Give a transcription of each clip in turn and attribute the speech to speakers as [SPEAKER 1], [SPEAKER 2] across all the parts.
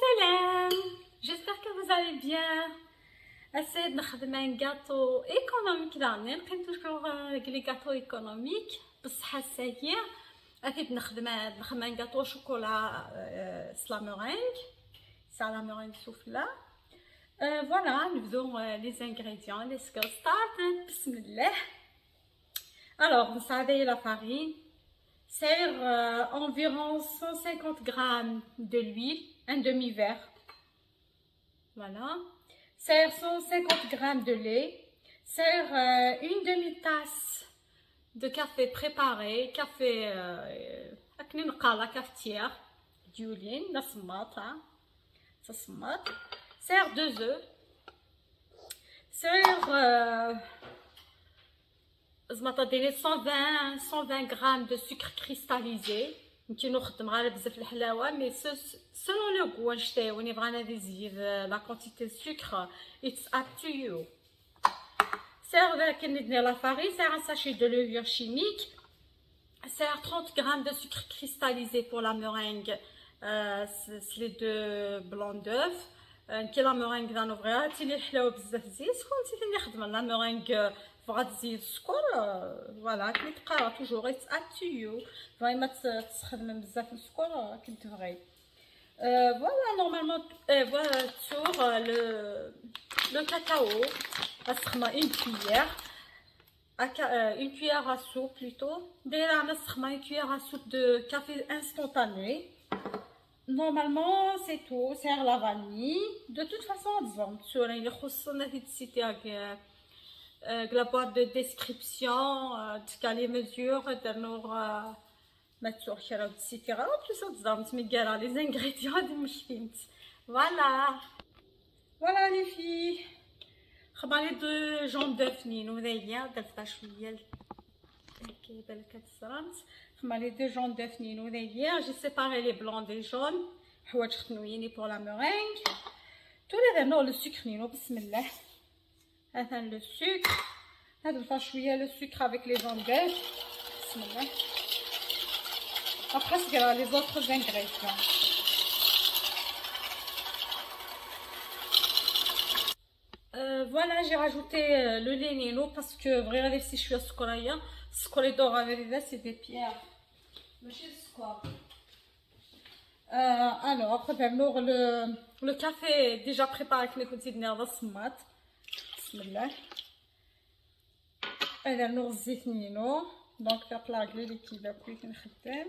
[SPEAKER 1] salam. J'espère que vous allez bien. Essayez de faire un gâteau économique d'année. On toujours les gâteaux économiques. بصحة ساهية. أكيد نخدم un gâteau au chocolat c'est la meringue. C'est la meringue soufflée. Voilà, nous faisons les ingrédients. Let's go start. Bismillah. Alors, vous savez la farine. C'est environ 150 g de l'huile, un demi-verre. Voilà. C'est 150 g de lait. C'est une demi-tasse de café préparé, café la cafetière, d'huile, la smart, ça smart. C'est 2 œufs. C'est 120 g de sucre cristallisé. يمكن نخدم غير بزاف الحلاوه مي selon le goût نشتاو ني بغينا نزيد la quantité de sucre it's up to you. C'est كندير la farine, c'est un sachet de levure chimique, c'est 30 g de sucre cristallisé pour la meringue, c'est les 2 blancs d'œufs. كي لا مeringue غنوفريها تيلي الحلاوه بزاف زيت شكون تيلي نخدم لا مeringue غتزيد السكر فوالا كي تقرا توجور اتس اب تو يو فاي ما تستخدم بزاف السكر كي تبغي فوالا نورمالمون فوالا سور لو كاكاو غنستخدم اون كويير une cuillère à soupe plutôt دايره انا نستخدم une cuillère à soupe de café instantané. Normalement c'est tout, c'est la vanille. De toute façon sur les la boîte de description les mesures de nos les ingrédients de voilà les filles. Les 2 jaunes d'œuf les 2 jaunes d'œuf j'ai séparé les blancs des jaunes pour la meringue. Tous les le sucre bismillah. Le sucre le sucre avec les jaunes d'œuf bismillah. Après les autres ingrédients. Voilà, j'ai rajouté le lait Nino parce que regardez si je suis à ce corridor avec c'est des pierres. Alors, le café est déjà préparé avec les côtés de nerveux smart. Bismillah. Et le nour zitnino. Donc, faire la glue qui va plus qu'une khtem.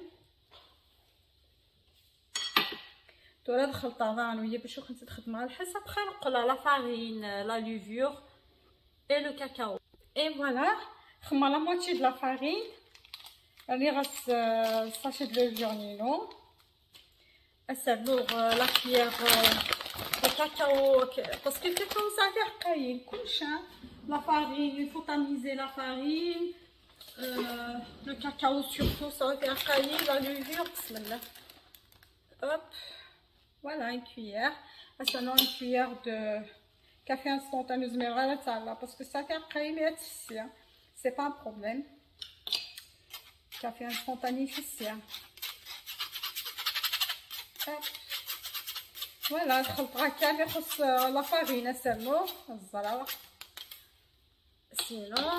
[SPEAKER 1] Tout là, دخلت طبعا وهي باش كنت تخدم على الحساب خلق la farine, la levure et le cacao. Et voilà, خدمة la moitié de la farine. اللي غاس sachet de levure Nino. La cuillère de cacao parce que c'est comme ça faire cailler la farine, il faut tamiser la farine, le cacao surtout ça va faire cailler la levure. Hop, voilà une cuillère. Sinon une cuillère de café instantané parce que ça fait cailler mais c'est pas un problème. Café instantané ici. Voilà, la farine, c'est bon. Sinon,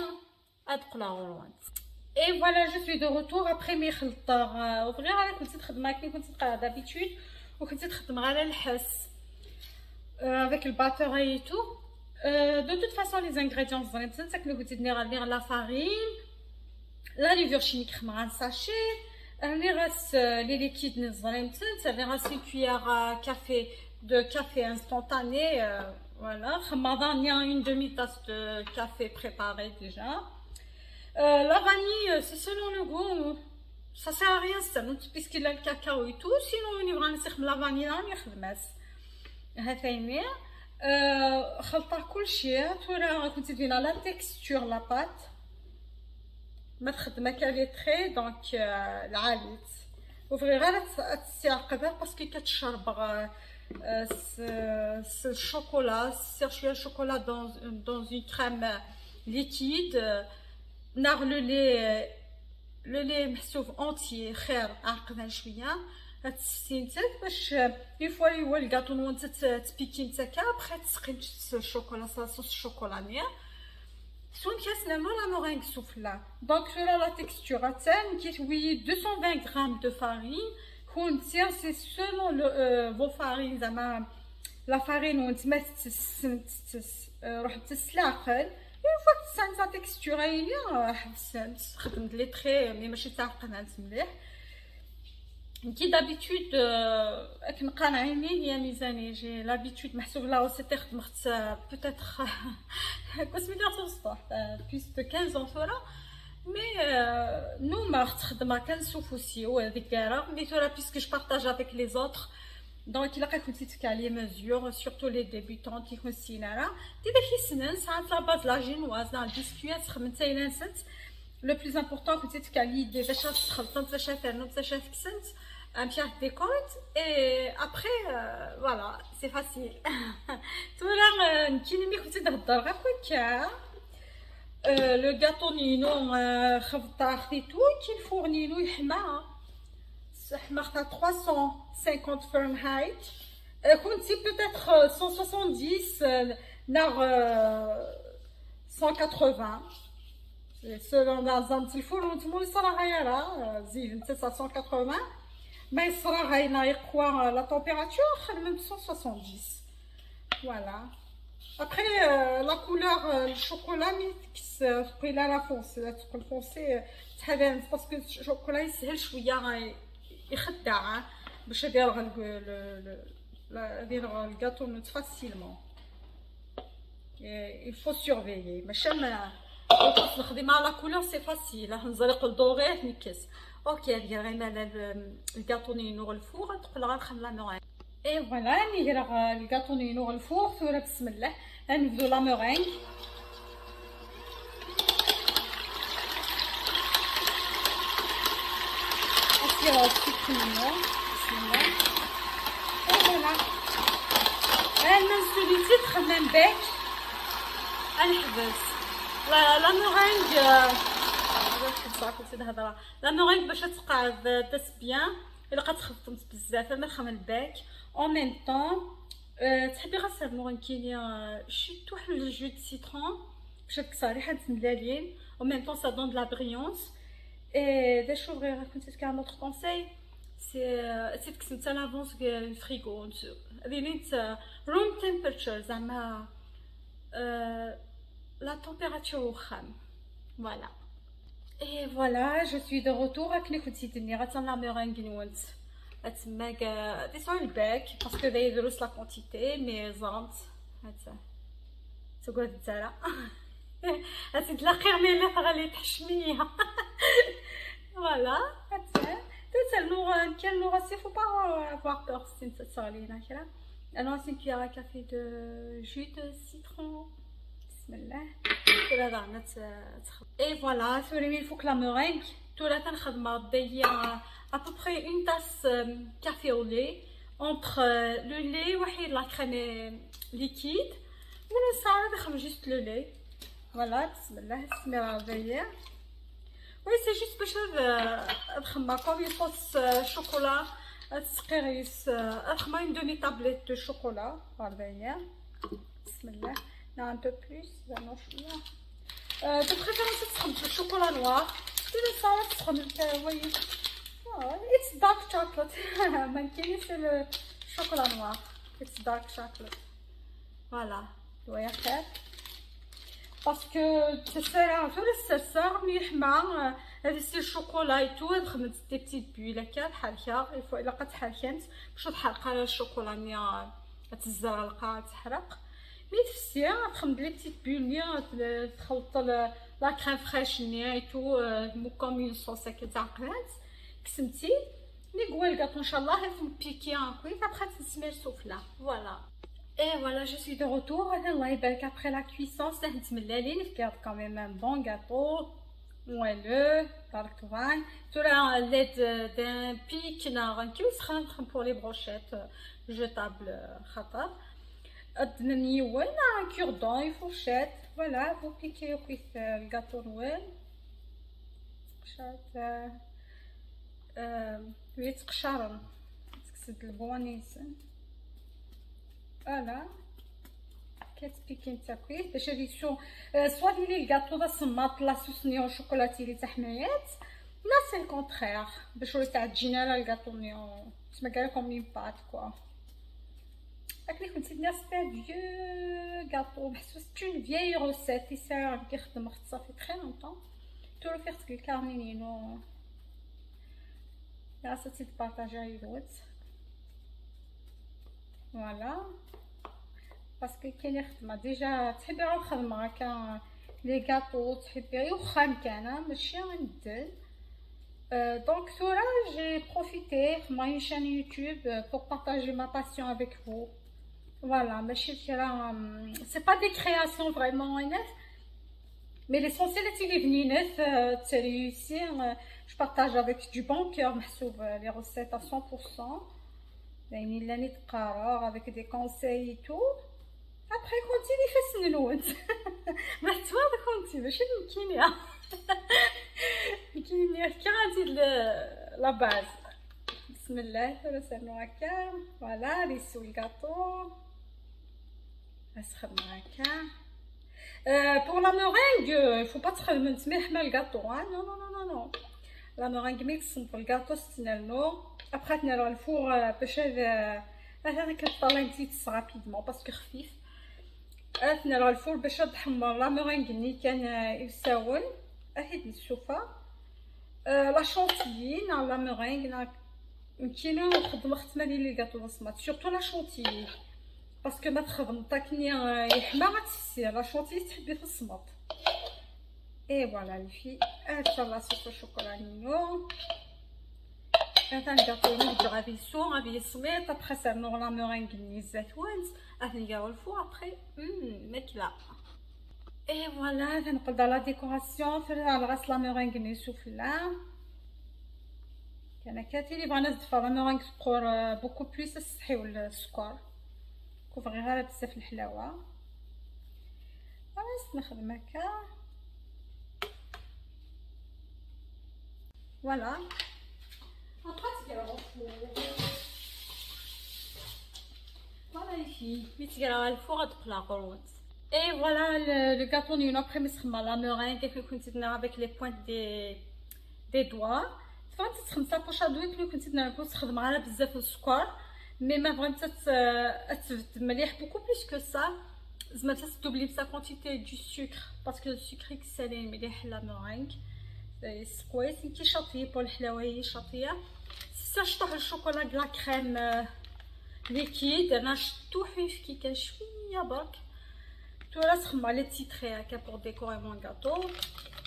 [SPEAKER 1] et voilà, je suis de retour après mes خلطة. Ouvrir avec une petite خدمة كنت d'habitude وكنت تخدم على الحس avec le batteur et tout. De toute façon, les ingrédients c'est que nous tenir la farine, la levure chimique, un sachet. Les liquides ça verra une cuillère à café de café instantané. Voilà, il y a une demi-tasse de café préparé déjà. La vanille, c'est selon le goût, ça sert à rien puisqu'il a le cacao et tout. Sinon on va نسخم la vanille on يخدمس هفايمي خلطة كلشي تورا كنت دينا la texture la pâte ما تخدمها كالي تري دونك العاليت وفري غير تسيقدها باسكو كتشرب الشوكولا سير شويه الشوكولا dans une crème liquide. نار لو لي محسوب اونتي خير عقدها شويه هتسيتي نتا باش اون فوا هو الكاطو وانت تبيكي نتا ابخي تسقي الشوكولا صوص الشوكولانيه سون كاس نعملو لا مورينغ سوفلا. دونك فيها لا تيكستور تاعنا كيتوي 220 غرام دو فارين كونتيان سي سولون فو فارين زعما لا فارين وانتما روح تسلاقل اون فوا تسان سا تيكستور هي حسنت خدمت لي تري مي ماشي تاع قنات مليح كي دابيتود كنبقى نعيني هي ميزانيه جي لابيتود محسوب لا روسيتي خدمت بوتيتر كوسميتير الصباح بلوس دو 15 فورا مي نو ما خدمه كنسوفوسيو هذيك دايره مي تورا بيسكو جو بارطاج افيك لي زوتر دونك الا كنتي تكالي مزيور سورتو لي ديبيتون كيكون سينارا ديما كيسنن ساعات لا باز لا جينواز لا البسكويت خدمتها الا نسيت لو بلوز امبورطون كنتي تكالي دي باش تخلطن باش فرنو باش فكسنت un pied de décote et après voilà c'est facile tout là نتيني كنت نهضر غير هكا لو غاتو نينو خديتو كي الفورنينو يحمى خدمت 350 فرنهايت كنتي بوتيتر 170 نار 180 selon dans الفرن نتمو صراحه يرا زيد نتا 180 mais صراحه هنا يقوى لا température خدمت 170 voilà après la couleur le chocolat ميكس قيله لا فونسي تقول فونسي تحبان باسكو الشوكولا يسهل شويه يخدع باش يدير الكاطو فاسيلمون il faut surveiller ماشي خاص نخدم على لا كولور سي فاسيل نزرق الدوغي نكس اوكي ندير غير مال الكاطو نينو الفور تقول غير نخدم لا مورينغ اي فوالا ندير الكاطو نينو الفور ثورة بسم الله نبدو لا مورينغ نصير السكينه بسم الله اي فوالا انا نسوليتي تخدم باك نحبس لا مورينغ لا مورينغ باش تقعد تس بيان الا كتخدمت بزاف ما تخمم باك اون ميم طون تحبي غير المورينغ كاين شي واحد الجو دو سيترون باش تكسري حد ملالين اون ميم طون سا دون دو لا بريونس اي دا شوفغي كنت تكا نوتر كونساي سي تكسنت لافونس الفريغو رينيت روم تمبرتشر زعما la température au kham. Voilà. Et voilà, je suis de retour avec les coups de tenir. Attends la meringue nouante. Attends, mega. Descends le bec parce que d'ailleurs de la quantité, mais zant. Attends. C'est quoi de ça là? Attends, de la crème là, par les tachmia. Voilà. Attends. Tout ça, quel nour, il faut pas avoir peur. C'est une saline, là. Alors, c'est une cuillère à café de jus de citron. Et voilà, il faut que la meringue, tout le temps, il y a à peu près une tasse café au lait entre le lait et la crème liquide. Ou le sable, juste le lait. Voilà, oui, c'est juste pour que comme une sauce chocolat, une demi-tablette de chocolat. Un peu plus, de préférence le chocolat noir. Tout le salade, vous voyez, it's dark chocolate. C'est le chocolat noir. It's dark chocolate. Voilà, vous voyez faire. Parce que c'est un peu le sensor, mais c'est le chocolat et tout. Des petites bulles, il faut la pâte halkent. Je vais le chocolat, مي تفسيها تخمد لي بتيت بول تخلط لا كريم فريش نيا ايتو مو كوم اون صوص هكا تاع قرات كسمتي مي قوى الكاطو ان شاء الله يفهم بيكي ان كويس ابخي تسمير سوفلا فوالا اي فوالا جو سوي دو روتور الله يبارك ابخي لا كويسون ساهلت ملالين فكاد كاميم ان بون غاتو موالو دارك توفاين تورا ليد دان بيك نغنكيو سخن بور لي بروشيت جوتابل خطر الدنيا وين كوردون فورشيت فوالا vous piquez au cuisse le gâteau Noël تقشات ويتقشرن تسد البوانيس. فوالا كتبيكي نتا كويس باش هادي سوا ديري الكاطو دا صماط لا سوسنيو شوكولاتي لي تاع حمايات، لا سي الكونترير باش تاع تجينا لا الكاطو نيو تسمى كاع كوم لي بات كوا. هاكلي كنت ندير ستا فيو كاطو محسوس اون فيي روسيت يساعد كيخدم اخت صافي تري لونطون تولو فيرت الكارنينو يا ساتي تبارطاجي يدوت. فوالا باسكو كاين خدمه ديجا تحبي غير الخدمه هكا لي كاطو تحبي وخا مكانه ماشي غندير. Donc voilà, j'ai profité de ma chaîne YouTube pour partager ma passion avec vous. Voilà, c'est pas des créations vraiment honnêtes, mais l'essentiel est qu'il est venu neuf, c'est réussir. Je partage avec du bon cœur les recettes à 100%. L'année de carrière avec des conseils et tout. Après, continue faire ce nouveau. Mais tu vois, continue, je suis une qui a la base. Bismillah, voilà, les sous le gâteau. Pour la meringue, il ne faut pas trop mettre le gâteau. Hein? Non, non, non, non, non. La meringue mix pour le gâteau, c'est l'eau. Après, on a le four, rapidement parce que خفيف. On a le four, la meringue ni كان يساون. أهيد نشوفها لا شونتيي نا لا ميرينغ نا كاينه نخدم خدمه ديال لي كاطو بصمات سورتو لا شونتيي باسكو ما تخدم طاكني يحمى غتفسير لا شونتيي تحبي في الصمت. اي فوالا لي في هذا لا صوص الشوكولا نيو هذا الكاطو نبدو غادي يسوق غادي يسميط ابخي سيرنو لا ميرينغ ني الزيتون غادي نلقاو الفوق ابخي ماكله. Et voilà, je vais dans la décoration, faire la meringue soufflée. Il y a qui vont faire la meringue pour beaucoup plus صحي ولا السكر. كوفريها بزاف الحلاوه. خلاص نخدم هكا. Voilà. Après tu vas au four. Voilà les filles, tu vas au four تدخل الغروت. Et voilà le gâteau نيو après مسخمه la meringue que كنت ندير avec les pointes des doigts. فهمت تسخن سابوش دويك اللي كنت نستخدم على بزاف السكر مي ما فهمت تثبت مليح بوكو بليس كو سا زعما تدوبلي بزاف كونتيتي دو سكر باسكو السكر كيسالي مليح لا مورينغ كويس كي شاطيه بو الحلاوه هي شاطيه سا شطح الشوكولا كلا كريم ليكيد انا شتو حيف كي كان شويه برك تولا سخمه لي تيتري هكا بور ديكوري مون غاتو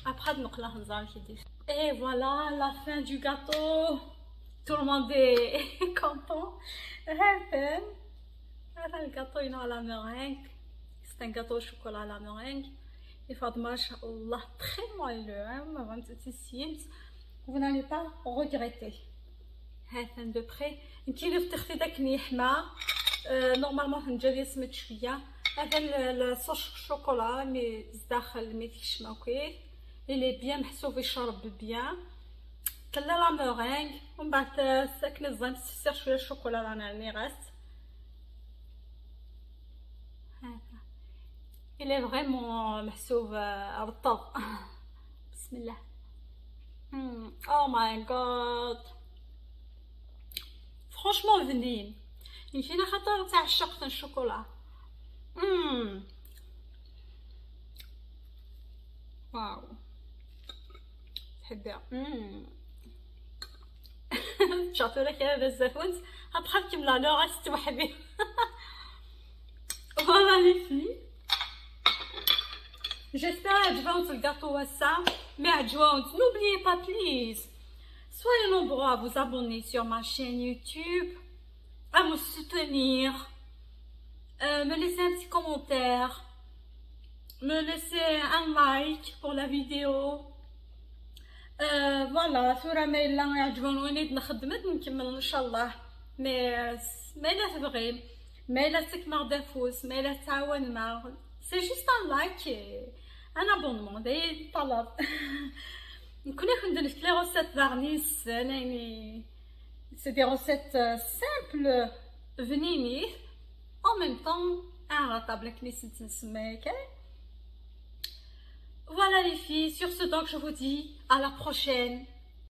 [SPEAKER 1] après نقلاه نزار كي دير. Et voilà la fin du gâteau. Tout le monde est content. Le gâteau il est à la meringue. C'est un gâteau au chocolat à la meringue. Il faut machallah très moelleux. Vous n'allez pas regretter. De près. كي لفتختي داك نيحمه نورمالمون نجري سميت شويه هذا الصوص الشوكولا مي داخل مي فيش ماكوي اللي بيان محسوب يشرب بيان كلا لا مورينغ ومن بعد ساكنه الزين تسير شويه الشوكولا رانا اللي غاست هذا اللي فريمون محسوب رطب. بسم الله. او ماي جاد فرانشمون بنين يمكن خاطر تاع عشقت الشوكولا. واو تحبيها. شاطرة لك هذا الزفونت غتبقى كاملة لو غتستوحبي. فوالا لي في جيسبر عجبوك الكاطو واسع مي عجبوك n'oubliez pas please soyez nombreux à vous abonner sur ma chaîne YouTube, à me soutenir, me laisser un petit commentaire, me laisser un like pour la vidéo. فوالا ثورة ما إلا يعجبوني نخدمت نكمل ان شاء الله ما إلا تبغي ما إلا تكمر دافوس ما إلا تعاون مع سي جوست ان لايك ان ابونمون داير طلب. كنا كندير في لي روسيت فارنيس يعني C'est des recettes simples, venimées, en même temps, à table Voilà les filles, sur ce donc je vous dis à la prochaine.